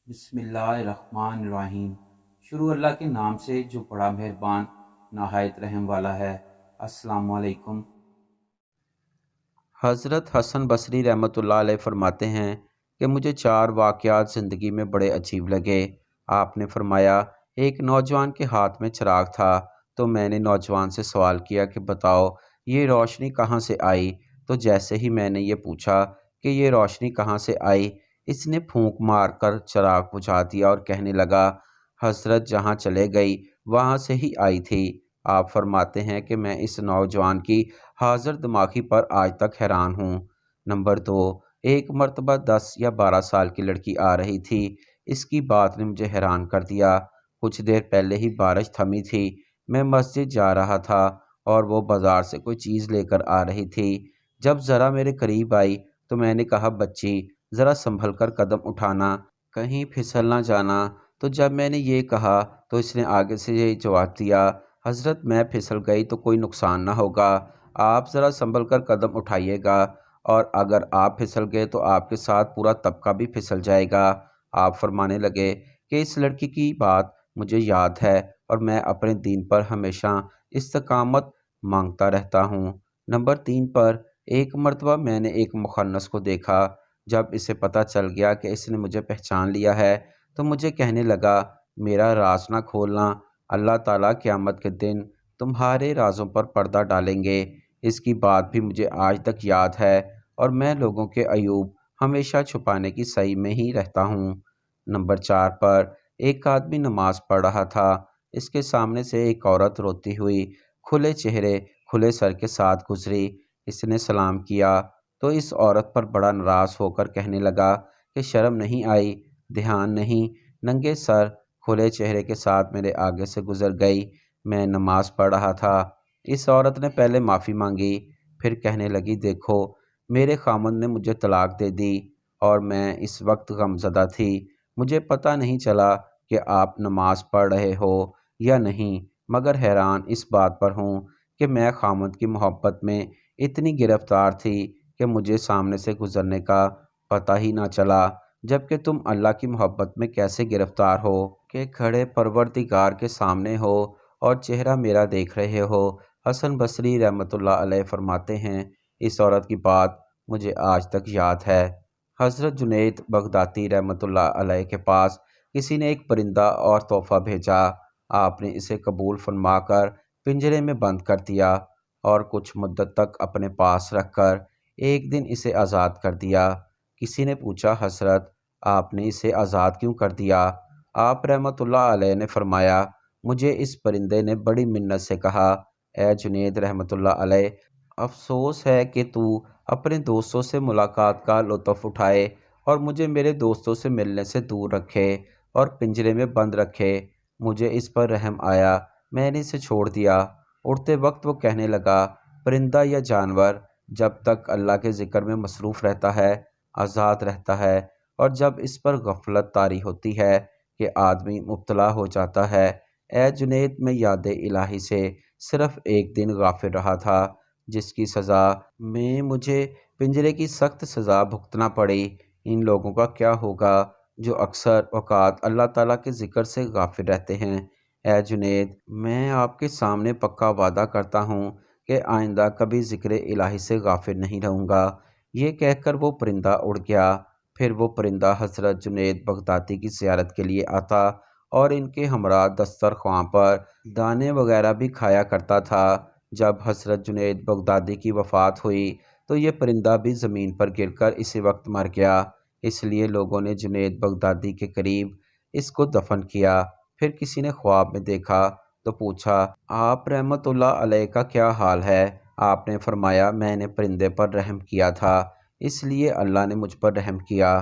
बिस्मिल्लाहिर्रहमानिर्रहीम। शुरू अल्लाह के नाम से जो बड़ा मेहरबान नहायत रहम वाला है। अस्सलाम वालेकुम। हज़रत हसन बसरी रहमतुल्लाह अलैह फरमाते हैं कि मुझे 4 वाक़यात ज़िंदगी में बड़े अजीब लगे। आपने फरमाया, एक नौजवान के हाथ में चिराग था, तो मैंने नौजवान से सवाल किया कि बताओ ये रोशनी कहाँ से आई। तो जैसे ही मैंने ये पूछा कि ये रोशनी कहाँ से आई, इसने फूंक मार कर चिराग बुझा दिया और कहने लगा, हज़रत जहाँ चले गई वहाँ से ही आई थी। आप फरमाते हैं कि मैं इस नौजवान की हाज़िर दिमागी पर आज तक हैरान हूँ। नंबर 2, एक मर्तबा 10 या 12 साल की लड़की आ रही थी। इसकी बात ने मुझे हैरान कर दिया। कुछ देर पहले ही बारिश थमी थी। मैं मस्जिद जा रहा था और वो बाज़ार से कोई चीज़ लेकर आ रही थी। जब ज़रा मेरे करीब आई तो मैंने कहा, बच्ची ज़रा संभल कर कदम उठाना, कहीं फिसल ना जाना। तो जब मैंने ये कहा तो इसने आगे से ये जवाब दिया, हज़रत मैं फिसल गई तो कोई नुकसान ना होगा, आप ज़रा संभल कर कदम उठाइएगा, और अगर आप फिसल गए तो आपके साथ पूरा तबका भी फिसल जाएगा। आप फरमाने लगे कि इस लड़की की बात मुझे याद है और मैं अपने दीन पर हमेशा इस्तकामत मांगता रहता हूँ। नंबर 3 पर, एक मर्तबा मैंने एक मुखन्नस को देखा। जब इसे पता चल गया कि इसने मुझे पहचान लिया है तो मुझे कहने लगा, मेरा राज ना खोलना, अल्लाह ताला क़यामत के दिन तुम्हारे राज़ों पर पर्दा डालेंगे। इसकी बात भी मुझे आज तक याद है और मैं लोगों के अयूब हमेशा छुपाने की सही में ही रहता हूँ। नंबर 4 पर, एक आदमी नमाज पढ़ रहा था। इसके सामने से एक औरत रोती हुई खुले चेहरे खुले सर के साथ गुजरी। इसने सलाम किया तो इस औरत पर बड़ा नाराज़ होकर कहने लगा कि शर्म नहीं आई, ध्यान नहीं, नंगे सर खुले चेहरे के साथ मेरे आगे से गुजर गई। मैं नमाज पढ़ रहा था। इस औरत ने पहले माफ़ी मांगी, फिर कहने लगी, देखो मेरे खामद ने मुझे तलाक दे दी और मैं इस वक्त गमज़दा थी। मुझे पता नहीं चला कि आप नमाज पढ़ रहे हो या नहीं, मगर हैरान इस बात पर हूँ कि मैं खामद की मोहब्बत में इतनी गिरफ़्तार थी कि मुझे सामने से गुज़रने का पता ही ना चला, जबकि तुम अल्लाह की मोहब्बत में कैसे गिरफ़्तार हो कि खड़े परवरदिगार के सामने हो और चेहरा मेरा देख रहे हो। हसन बसरी रहमतुल्लाह अलैह फरमाते हैं, इस औरत की बात मुझे आज तक याद है। हज़रत जुनैद बगदादी रहमतुल्लाह अलैह के पास किसी ने एक परिंदा और तोहफ़ा भेजा। आपने इसे कबूल फरमाकर पिंजरे में बंद कर दिया और कुछ मुद्दत तक अपने पास रखकर एक दिन इसे आज़ाद कर दिया। किसी ने पूछा, हज़रत आपने इसे आज़ाद क्यों कर दिया? आप रहमतुल्लाह अलैह ने फरमाया, मुझे इस परिंदे ने बड़ी मिन्नत से कहा, ए जुनैद रहमतुल्लाह अलैह, अफ़सोस है कि तू अपने दोस्तों से मुलाकात का लुत्फ़ उठाए और मुझे मेरे दोस्तों से मिलने से दूर रखे और पिंजरे में बंद रखे। मुझे इस पर रहम आया, मैंने इसे छोड़ दिया। उड़ते वक्त वो कहने लगा, परिंदा या जानवर जब तक अल्लाह के ज़िक्र में मसरूफ़ रहता है आज़ाद रहता है, और जब इस पर गफलत तारी होती है कि आदमी मुब्तला हो जाता है। ए जुनैद, मैं याद इलाही से सिर्फ़ एक दिन गाफिल रहा था, जिसकी सज़ा में मुझे पिंजरे की सख्त सज़ा भुगतना पड़ी। इन लोगों का क्या होगा जो अक्सर औक़ात अल्लाह ताला के ज़िक्र से गाफिल रहते हैं। ए जुनैद, मैं आपके सामने पक्का वादा करता हूँ कि आइंदा कभी ज़िक्र इलाही से गाफिल नहीं रहूँगा। ये कहकर वो परिंदा उड़ गया। फिर वो परिंदा हज़रत जुनैद बगदादी की ज़ियारत के लिए आता और इनके हमरा दस्तरख़्वां पर दाने वगैरह भी खाया करता था। जब हज़रत जुनैद बगदादी की वफ़ात हुई तो ये परिंदा भी ज़मीन पर गिरकर इसी वक्त मर गया। इसलिए लोगों ने जुनैद बगदादी के करीब इसको दफन किया। फिर किसी ने ख्वाब में देखा तो पूछा, आप रहमतुल्लाह अलैह का क्या हाल है? आपने फरमाया, मैंने परिंदे पर रहम किया था, इसलिए अल्लाह ने मुझ पर रहम किया।